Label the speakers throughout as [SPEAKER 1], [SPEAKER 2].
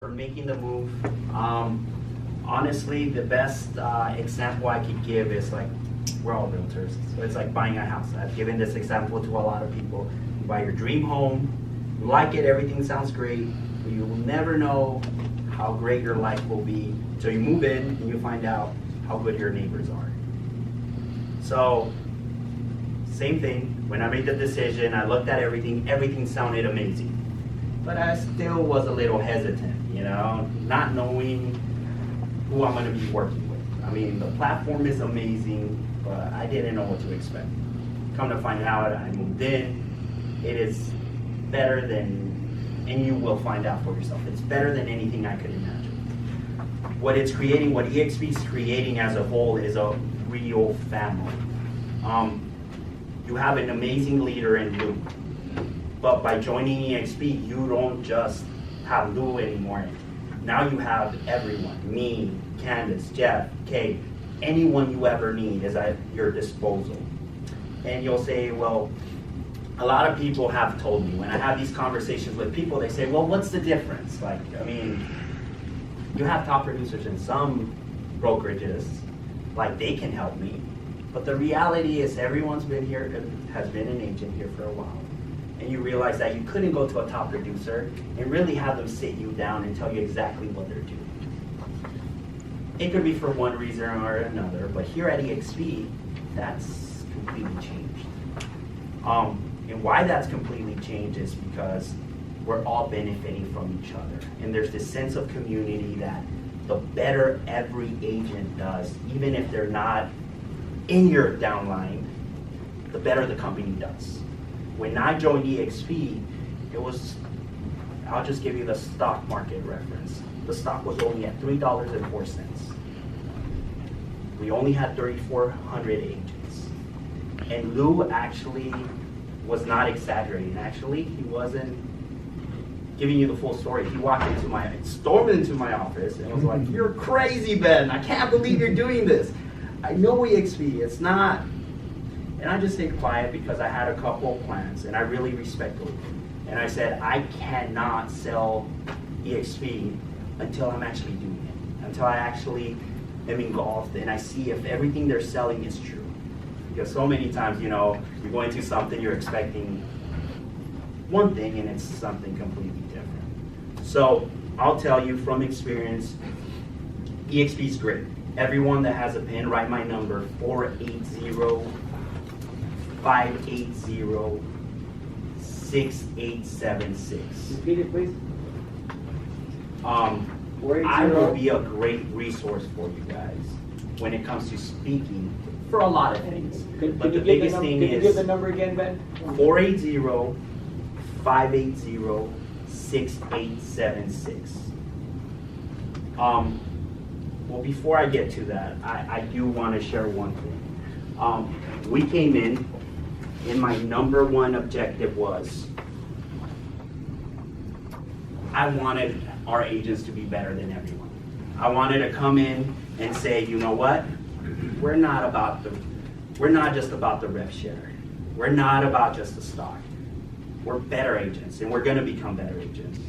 [SPEAKER 1] for making the move. Honestly, the best example I could give is like, we're all realtors, so it's like buying a house. I've given this example to a lot of people. You buy your dream home, you like it, everything sounds great, but you will never know how great your life will be until you move in and you find out how good your neighbors are. So, same thing, when I made the decision, I looked at everything sounded amazing. But I still was a little hesitant, not knowing who I'm gonna be working with. I mean, the platform is amazing, but I didn't know what to expect. Come to find out, I moved in. It is better than, and you will find out for yourself, it's better than anything I could imagine. What it's creating, what EXP is creating as a whole is a real family. You have an amazing leader in Lou, but by joining EXP, you don't just have Lou anymore. Now you have everyone, me, Candace, Jeff, Kay, anyone you ever need is at your disposal. And you'll say, well, a lot of people have told me, when I have these conversations with people, they say, well, what's the difference? Like, I mean, you have top producers in some brokerages, like they can help me. But the reality is everyone's been here, has been an agent here for a while. And you realize that you couldn't go to a top producer and really have them sit you down and tell you exactly what they're doing. It could be for one reason or another, but here at EXP, that's completely changed. And why that's completely changed is because we're all benefiting from each other. And there's this sense of community that the better every agent does, even if they're not in your downline, the better the company does. When I joined EXP, it was, I'll just give you the stock market reference. The stock was only at $3.04. We only had 3,400 agents. And Lou actually was not exaggerating. Actually, he wasn't giving you the full story. He stormed into my office and was like, "You're crazy, Ben. I can't believe you're doing this. I know EXP, it's not." And I just stayed quiet because I had a couple of plans and I really respect Lou. And I said, I cannot sell EXP until I'm actually doing it, until I actually am engulfed and I see if everything they're selling is true. Because so many times, you're going to something, you're expecting one thing and it's something completely different. So I'll tell you from experience, EXP is great. Everyone that has a pen, write my number, 480-580-6876.
[SPEAKER 2] Repeat it, please.
[SPEAKER 1] I will be a great resource for you guys when it comes to speaking for a lot of things. But the biggest thing is,
[SPEAKER 2] can you give the number again, Ben?
[SPEAKER 1] 480-580-6876. Well, before I get to that, I do want to share one thing. We came in, and my number one objective was, I wanted our agents to be better than everyone. I wanted to come in and say, you know what? We're not just about the rev share. We're not about just the stock. We're better agents, and we're going to become better agents.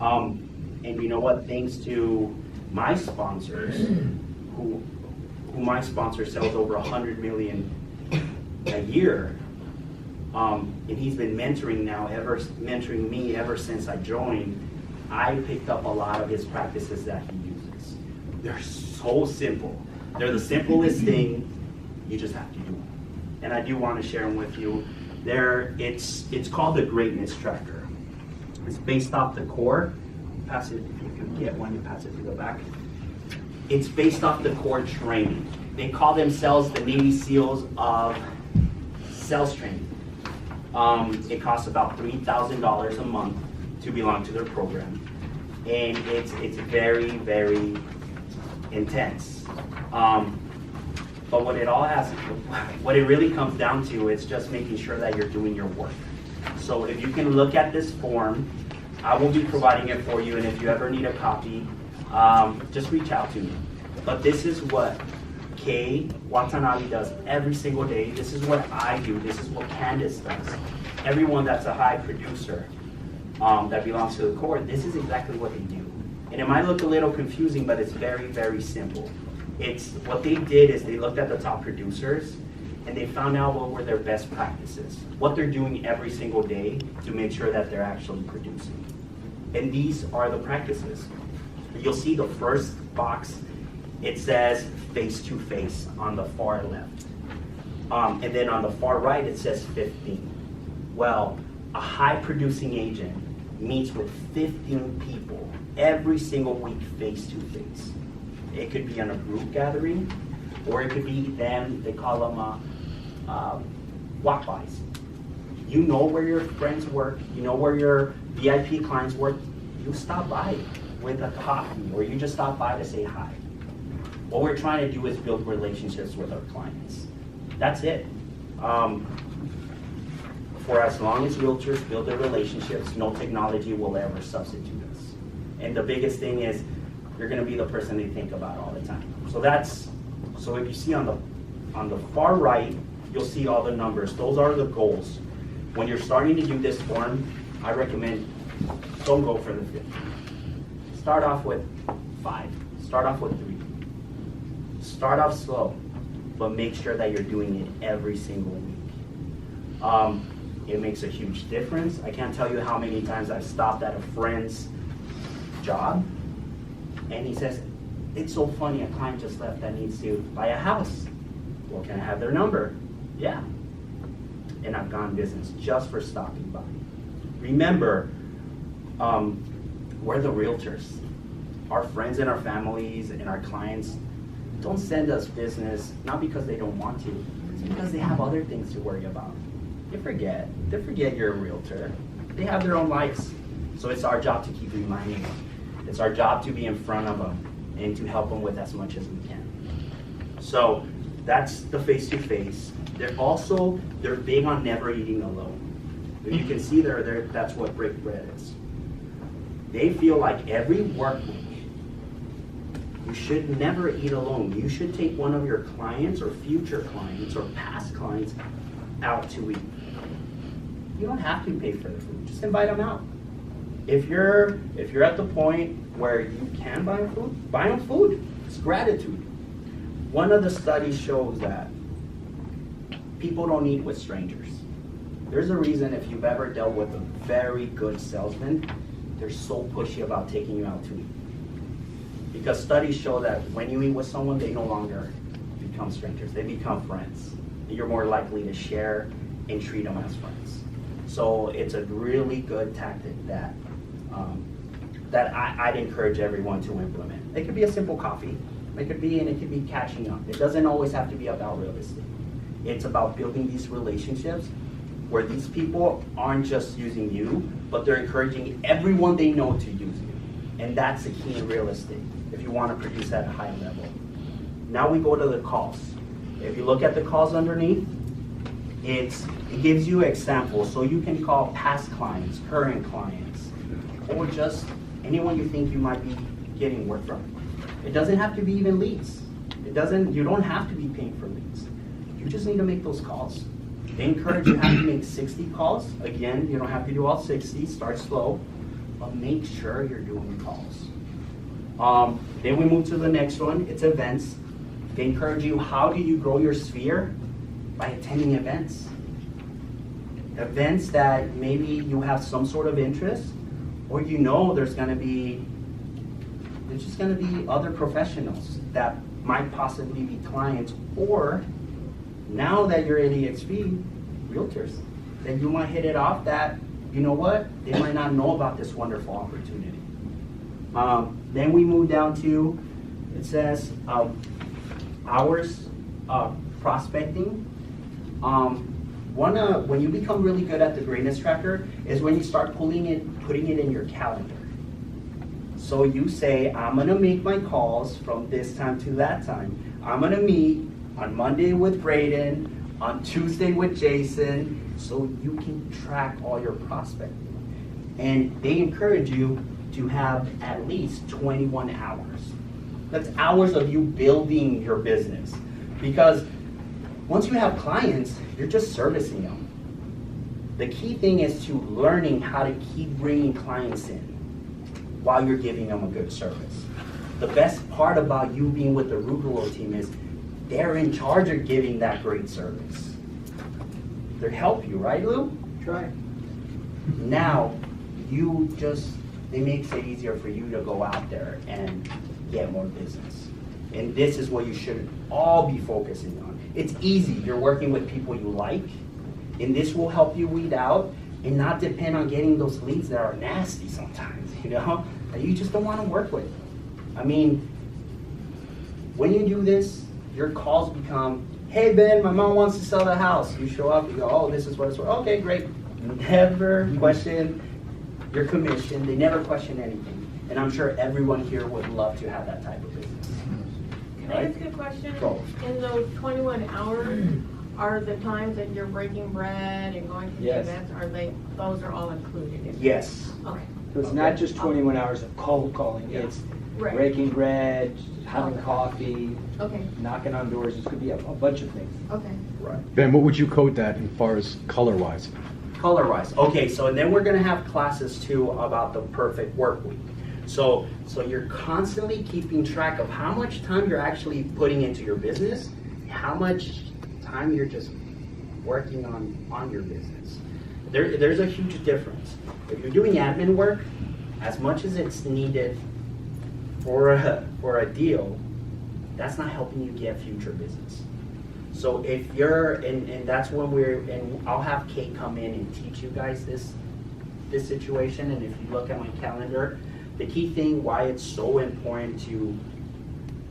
[SPEAKER 1] And you know what? Thanks to my sponsors, who my sponsor sells over 100 million a year, and he's been mentoring me ever since I joined. I picked up a lot of his practices that he uses. They're so simple. They're the simplest thing. You just have to do them. And I do want to share them with you. It's called the Greatness Tracker. It's based off the core. Pass it, if you can get one, and pass it to the back. It's based off the core training. They call themselves the Navy SEALs of sales training. It costs about $3,000 a month to belong to their program. And it's very, very intense. But what it really comes down to is just making sure that you're doing your work. So if you can look at this form, I will be providing it for you, and if you ever need a copy, just reach out to me. But this is what Kay Watanabe does every single day. This is what I do. This is what Candace does. Everyone that's a high producer that belongs to the core, this is exactly what they do. And it might look a little confusing, but it's very, very simple. What they did is they looked at the top producers and they found out what were their best practices, what they're doing every single day to make sure that they're actually producing. And these are the practices. You'll see the first box, it says face-to-face on the far left. And then on the far right, it says 15. Well, a high-producing agent meets with 15 people every single week face-to-face. It could be on a group gathering, or it could be them, they call them walk-bys. You know where your friends work, you know where your VIP clients work, you stop by with a coffee, or you just stop by to say hi. What we're trying to do is build relationships with our clients. That's it. For as long as realtors build their relationships, no technology will ever substitute us. And the biggest thing is, you're gonna be the person they think about all the time. So if you see on the far right, you'll see all the numbers. Those are the goals. When you're starting to do this form, I recommend don't go for the 50. Start off with 5. Start off with 3. Start off slow, but make sure that you're doing it every single week. It makes a huge difference. I can't tell you how many times I've stopped at a friend's job, and he says, it's so funny, a client just left that needs to buy a house. Well, can I have their number? Yeah. And I've gone business just for stopping by. Remember, we're the realtors. Our friends and our families and our clients don't send us business, not because they don't want to, it's because they have other things to worry about. They forget you're a realtor. They have their own lives. So it's our job to keep reminding them. It's our job to be in front of them and to help them with as much as we can. So that's the face-to-face. They're big on never eating alone. You can see that's what break bread is. They feel like every work week, you should never eat alone. You should take one of your clients or future clients or past clients out to eat. You don't have to pay for the food. Just invite them out. If you're at the point where you can buy them food. It's gratitude. One of the studies shows that people don't eat with strangers. There's a reason if you've ever dealt with a very good salesman, they're so pushy about taking you out to eat. Because studies show that when you eat with someone, they no longer become strangers. They become friends. You're more likely to share and treat them as friends. So it's a really good tactic that I'd encourage everyone to implement. It could be a simple coffee. It could be catching up. It doesn't always have to be about real estate. It's about building these relationships where these people aren't just using you, but they're encouraging everyone they know to use you. And that's the key in real estate if you want to produce at a high level. Now we go to the calls. If you look at the calls underneath, it gives you examples. So you can call past clients, current clients, or just anyone you think you might be getting work from. It doesn't have to be even leads. You don't have to be paying for leads. You just need to make those calls. They encourage you have to make 60 calls. Again, you don't have to do all 60, start slow, but make sure you're doing calls. Then we move to the next one, it's events. They encourage you, how do you grow your sphere? By attending events. Events that maybe you have some sort of interest, or you know there's just gonna be other professionals that might possibly be clients, or now that you're in EXP, realtors, then you might hit it off that, you know what, they might not know about this wonderful opportunity. Then we move down to, it says, hours prospecting. When you become really good at the greatness tracker is when you start putting it in your calendar. So you say, I'm gonna make my calls from this time to that time. I'm gonna meet on Monday with Braden, on Tuesday with Jason, so you can track all your prospecting. And they encourage you to have at least 21 hours. That's hours of you building your business. Because once you have clients, you're just servicing them. The key thing is to learning how to keep bringing clients in. while you're giving them a good service. The best part about you being with the Rugolo team is they're in charge of giving that great service. They help you, right, Lou?
[SPEAKER 2] Try.
[SPEAKER 1] Now, it makes it easier for you to go out there and get more business. And this is what you should all be focusing on. It's easy. You're working with people you like, and this will help you weed out and not depend on getting those leads that are nasty sometimes, that you just don't want to work with. I mean, when you do this, your calls become, hey Ben, my mom wants to sell the house. You show up, you go, oh, this is what it's worth. Okay, great. Never question your commission. They never question anything. And I'm sure everyone here would love to have that type of business.
[SPEAKER 3] Can I ask you a question?
[SPEAKER 1] Go.
[SPEAKER 3] In those 21 hours, are the times that you're breaking bread and going to the
[SPEAKER 2] Yes.
[SPEAKER 3] events, those are all included? in
[SPEAKER 1] Yes.
[SPEAKER 3] Okay.
[SPEAKER 2] So it's not just 21 hours of cold calling, it's
[SPEAKER 3] Right.
[SPEAKER 2] breaking bread, having coffee,
[SPEAKER 3] Okay.
[SPEAKER 2] knocking on doors. This could be a bunch of things.
[SPEAKER 3] Okay.
[SPEAKER 1] Right.
[SPEAKER 4] Ben, what would you code that as far as color-wise?
[SPEAKER 1] Color-wise. Okay, so then we're gonna have classes too about the perfect work week. So you're constantly keeping track of how much time you're actually putting into your business, how much time you're just working on your business. There's a huge difference. If you're doing admin work, as much as it's needed for a deal, that's not helping you get future business. So if you're, and that's when I'll have Kate come in and teach you guys this situation. And if you look at my calendar, the key thing why it's so important to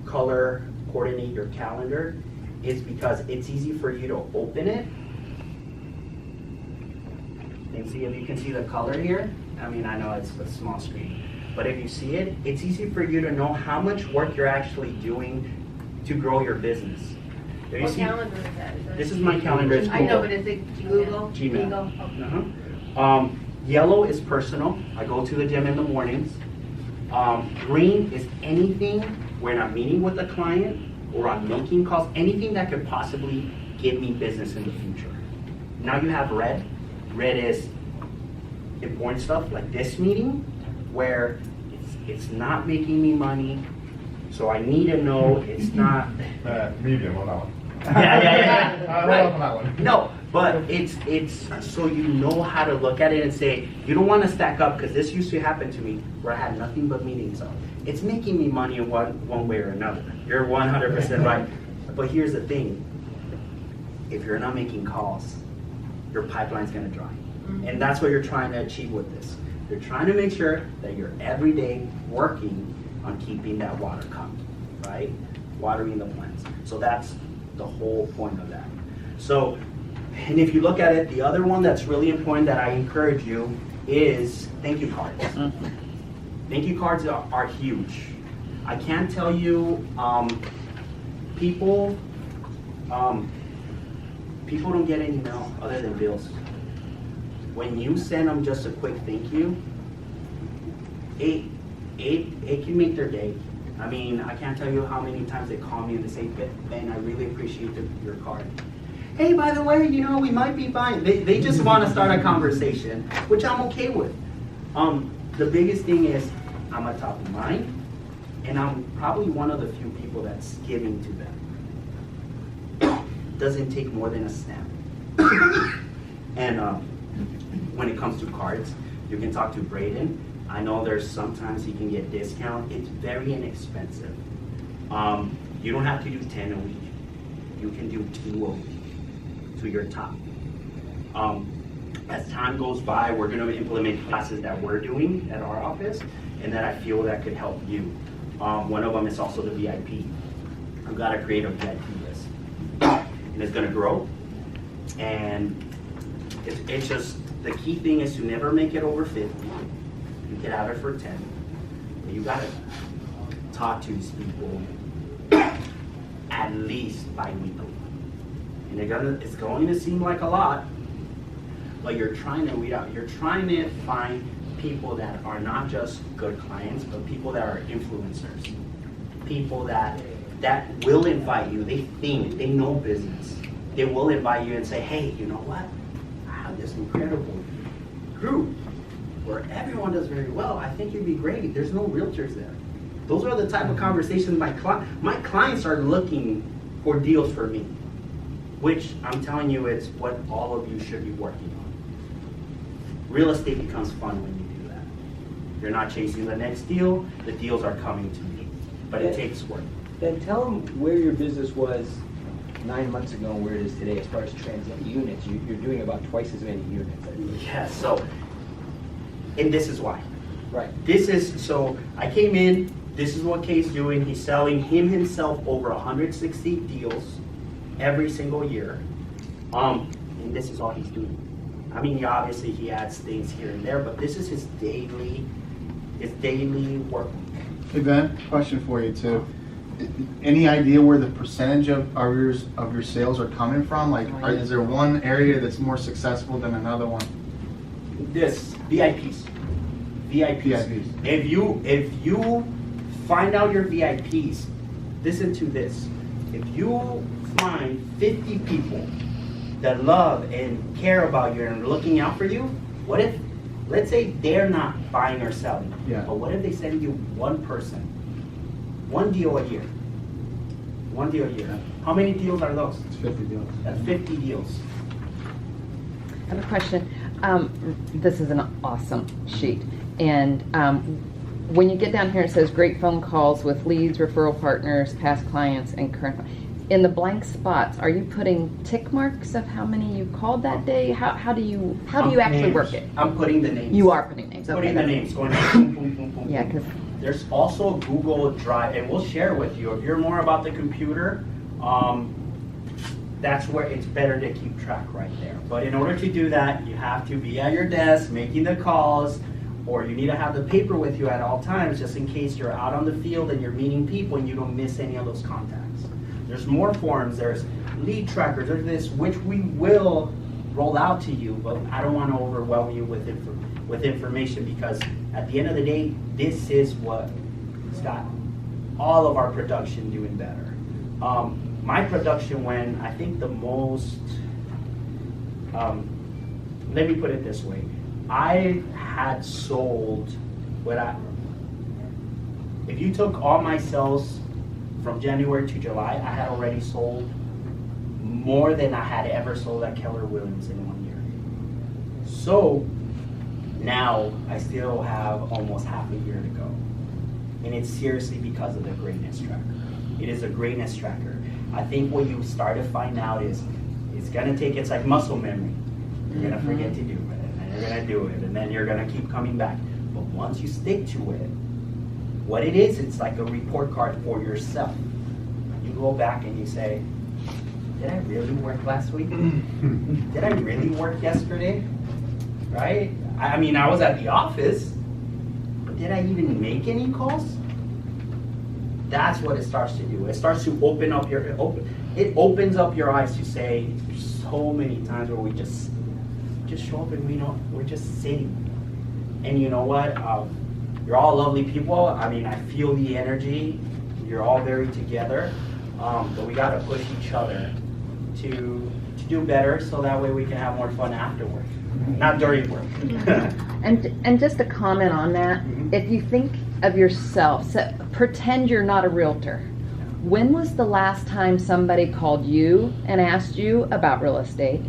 [SPEAKER 1] color coordinate your calendar is because it's easy for you to open it. And see if you can see the color here. I mean, I know it's a small screen, but if you see it, it's easy for you to know how much work you're actually doing to grow your business. If you
[SPEAKER 3] What
[SPEAKER 1] see-
[SPEAKER 3] calendar is that?
[SPEAKER 1] This is my calendar. It's
[SPEAKER 3] I know,
[SPEAKER 1] Google.
[SPEAKER 3] but is it Google?
[SPEAKER 1] Gmail.
[SPEAKER 3] Okay.
[SPEAKER 1] Yellow is personal. I go to the gym in the mornings. Green is anything when I'm meeting with a client or I'm making calls, anything that could possibly give me business in the future. Now you have red. Red is important stuff like this meeting where it's not making me money. So I need to know it's not.
[SPEAKER 5] Medium on that one.
[SPEAKER 1] Yeah.
[SPEAKER 5] Right. On that one.
[SPEAKER 1] No, but it's so you know how to look at it and say, you don't want to stack up because this used to happen to me where I had nothing but meetings on. It's making me money in one way or another. You're 100% right. But here's the thing. If you're not making calls, your pipeline's going to dry. And that's what you're trying to achieve with this. You're trying to make sure that you're every day working on keeping that water coming, right? Watering the plants. So that's the whole point of that. So, and if you look at it, the other one that's really important that I encourage you is thank you cards. Thank you cards are huge. I can't tell you, people don't get any mail other than bills. When you send them just a quick thank you, it can make their day. I mean, I can't tell you how many times they call me and they say, Ben, I really appreciate your card. Hey, by the way, we might be buying. They just want to start a conversation, which I'm okay with. The biggest thing is I'm a top of mind, and I'm probably one of the few people that's giving to them. Doesn't take more than a snap. And when it comes to cards, you can talk to Braden. I know there's sometimes he can get discount. It's very inexpensive. You don't have to do 10 a week. You can do 2 a week to your top. As time goes by, we're going to implement classes that we're doing at our office and that I feel that could help you. One of them is also the VIP. I've got to create a VIP list. And it's going to grow. And it's just, the key thing is to never make it over 50. You can have it for 10. But you got to talk to these people at least bi-weekly. And it's going to seem like a lot, but you're trying to weed out. You're trying to find people that are not just good clients, but people that are influencers. People that will invite you. They know business. They will invite you and say, hey, you know what? I have this incredible group. where everyone does very well. I think you'd be great. There's no realtors there. Those are the type of conversations my clients are looking for deals for me, which I'm telling you, it's what all of you should be working on. Real estate becomes fun when you do that. You're not chasing the next deal. The deals are coming to you, but it takes work.
[SPEAKER 2] Then tell them where your business was 9 months ago and where it is today as far as transient units. You're doing about twice as many units.
[SPEAKER 1] Yeah, so, and this is why.
[SPEAKER 2] Right.
[SPEAKER 1] So I came in, this is what Kay's doing. He's selling himself over 160 deals every single year. And this is all he's doing. I mean, obviously he adds things here and there, but this is his daily work.
[SPEAKER 6] Hey Ben, question for you too. Any idea where the percentage of your sales are coming from? Like, is there one area that's more successful than another one?
[SPEAKER 1] This, VIPs.
[SPEAKER 6] VIPs.
[SPEAKER 1] If you find out your VIPs, listen to this. If you find 50 people that love and care about you and are looking out for you, what if, let's say they're not buying or selling,
[SPEAKER 6] Yeah.
[SPEAKER 1] but what if they send you one person, one deal a year? One deal a year. How many deals are those?
[SPEAKER 6] It's 50 deals.
[SPEAKER 1] That's 50 deals.
[SPEAKER 7] I have a question. This is an awesome sheet. And when you get down here, it says great phone calls with leads, referral partners, past clients, and current. In the blank spots, are you putting tick marks of how many you called that day? How do you actually
[SPEAKER 1] Names.
[SPEAKER 7] work it?
[SPEAKER 1] I'm putting the names.
[SPEAKER 7] You are putting names.
[SPEAKER 1] Putting
[SPEAKER 7] Okay.
[SPEAKER 1] the names. Going boom, boom, boom, boom.
[SPEAKER 7] Yeah,
[SPEAKER 1] boom.
[SPEAKER 7] because
[SPEAKER 1] There's also Google Drive, and we'll share with you. If you're more about the computer, that's where it's better to keep track right there. But in order to do that, you have to be at your desk making the calls, or you need to have the paper with you at all times, just in case you're out on the field and you're meeting people and you don't miss any of those contacts. There's more forms, there's lead trackers, there's this, which we will roll out to you, but I don't want to overwhelm you with information, because at the end of the day, this is what's got all of our production doing better. My production went, I think the most, let me put it this way. I had sold if you took all my sales from January to July, I had already sold more than I had ever sold at Keller Williams in 1 year. So now I still have almost half a year to go. And it's seriously because of the greatness tracker. It is a greatness tracker. I think what you start to find out is it's like muscle memory. You're gonna forget to do it, and then you're gonna do it, and then you're gonna keep coming back. But once you stick to it, what it is, it's like a report card for yourself. You go back and you say, did I really work last week? Did I really work yesterday? Right? I mean, I was at the office, but did I even make any calls? That's what it starts to do. It starts to open up it opens up your eyes to say, so many times where we just show up and we're just sitting. And you know what? You're all lovely people. I mean, I feel the energy. You're all very together. But we gotta push each other to do better, so that way we can have more fun after work, not during work.
[SPEAKER 7] and just a comment on that. If you think of yourself, pretend you're not a realtor. When was the last time somebody called you and asked you about real estate?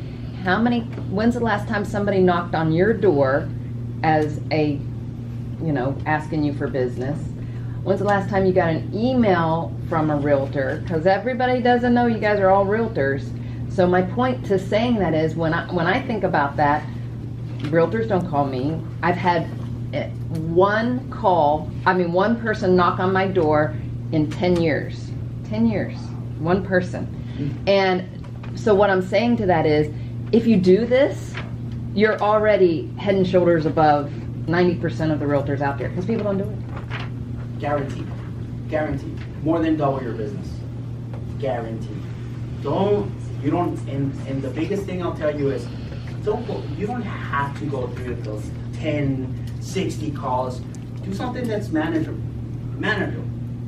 [SPEAKER 7] When's the last time somebody knocked on your door as asking you for business? When's the last time you got an email from a realtor? Because everybody doesn't know you guys are all realtors. So my point to saying that is, when I think about that, realtors don't call me. I've had one person knock on my door in 10 years. 10 years, one person. And so what I'm saying to that is, if you do this, you're already head and shoulders above 90% of the realtors out there, because people don't do it.
[SPEAKER 1] Guaranteed. Guaranteed. More than double your business. Guaranteed. And the biggest thing I'll tell you is, you don't have to go through those 10, 60 calls. Do something that's manageable.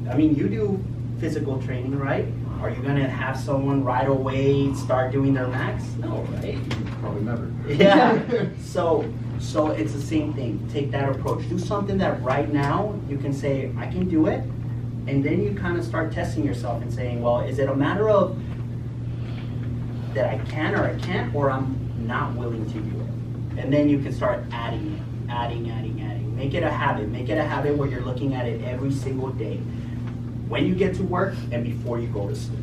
[SPEAKER 1] I mean, you do physical training, right? Are you gonna have someone right away start doing their max? No, right?
[SPEAKER 6] Probably never.
[SPEAKER 1] Yeah. So So it's the same thing. Take that approach. Do something that right now you can say, I can do it. And then you kind of start testing yourself and saying, well, is it a matter of that I can or I can't, or I'm not willing to do it? And then you can start adding it, adding. Make it a habit. Make it a habit where you're looking at it every single day. When you get to work and before you go to sleep.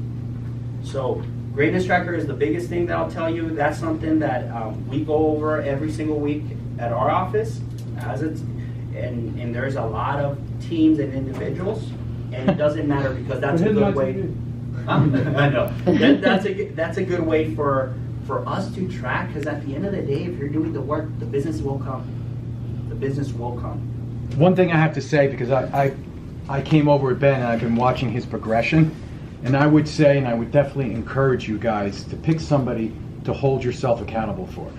[SPEAKER 1] So greatness tracker is the biggest thing that I'll tell you. That's something that we go over every single week at our office. And there's a lot of teams and individuals, and it doesn't matter because that's a good way. I know that's a good way for us to track, because at the end of the day, if you're doing the work, the business will come. The business will come.
[SPEAKER 4] One thing I have to say, because I came over with Ben and I've been watching his progression, and I would say, and I would definitely encourage you guys to pick somebody to hold yourself accountable for.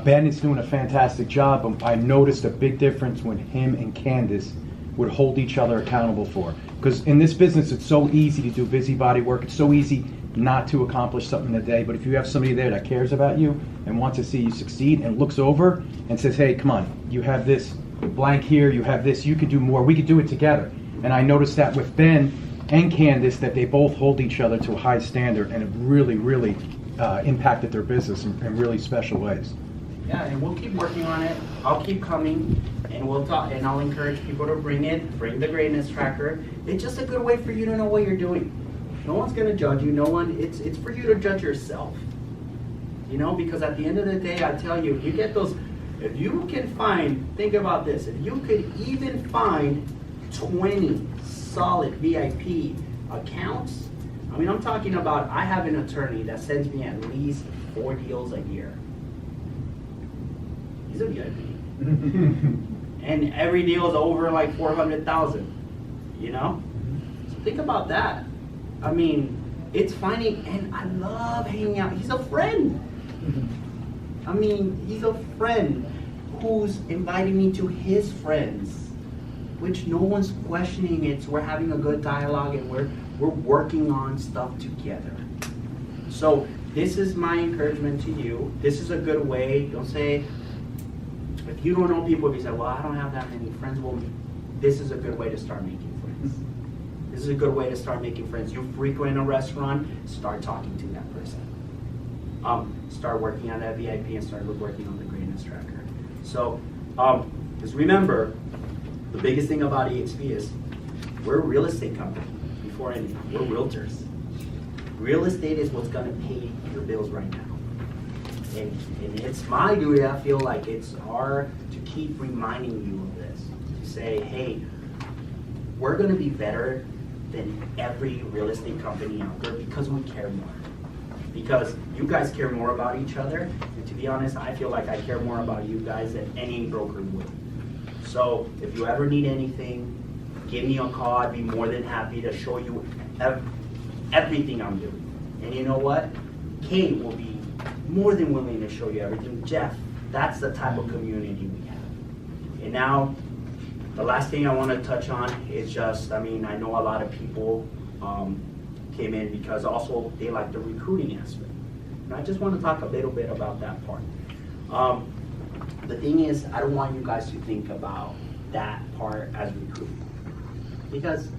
[SPEAKER 4] Ben is doing a fantastic job, but I noticed a big difference when him and Candace would hold each other accountable for. Because in this business, it's so easy to do busybody work. It's so easy not to accomplish something in a day. But if you have somebody there that cares about you and wants to see you succeed and looks over and says, hey, come on, you have this blank here, you have this, you could do more, we could do it together. And I noticed that with Ben and Candace, that they both hold each other to a high standard, and it really, really impacted their business in really special ways.
[SPEAKER 1] Yeah, and we'll keep working on it. I'll keep coming, and we'll talk, and I'll encourage people to bring the greatness tracker. It's just a good way for you to know what you're doing. No one's gonna judge you. It's for you to judge yourself. You know, because at the end of the day, I tell you, you get those. If you can find, think about this. If you could even find 20 solid VIP accounts, I mean, I'm talking about. I have an attorney that sends me at least 4 deals a year. He's a VIP. And every deal is over like 400,000, you know? So think about that. I mean, it's finding, and I love hanging out. He's a friend. I mean, he's a friend who's inviting me to his friends, which no one's questioning it. So we're having a good dialogue, and we're working on stuff together. So this is my encouragement to you. This is a good way. Don't say, if you don't know people, if you say, well, I don't have that many friends, well, this is a good way to start making friends. This is a good way to start making friends. You frequent a restaurant, start talking to that person. Start working on that VIP and start working on the greatness tracker. So, just remember, the biggest thing about EXP is we're a real estate company. Before anything, we're realtors. Real estate is what's going to pay your bills right now. And it's my duty, I feel like it's our to keep reminding you of this. To say, hey, we're going to be better than every real estate company out there because we care more. Because you guys care more about each other. And to be honest, I feel like I care more about you guys than any broker would. So if you ever need anything, give me a call. I'd be more than happy to show you everything I'm doing. And you know what? Kate will be more than willing to show you everything. Jeff, that's the type of community we have. And now, the last thing I want to touch on is just, I mean, I know a lot of people came in because also they like the recruiting aspect. And I just want to talk a little bit about that part. The thing is, I don't want you guys to think about that part as recruiting. Because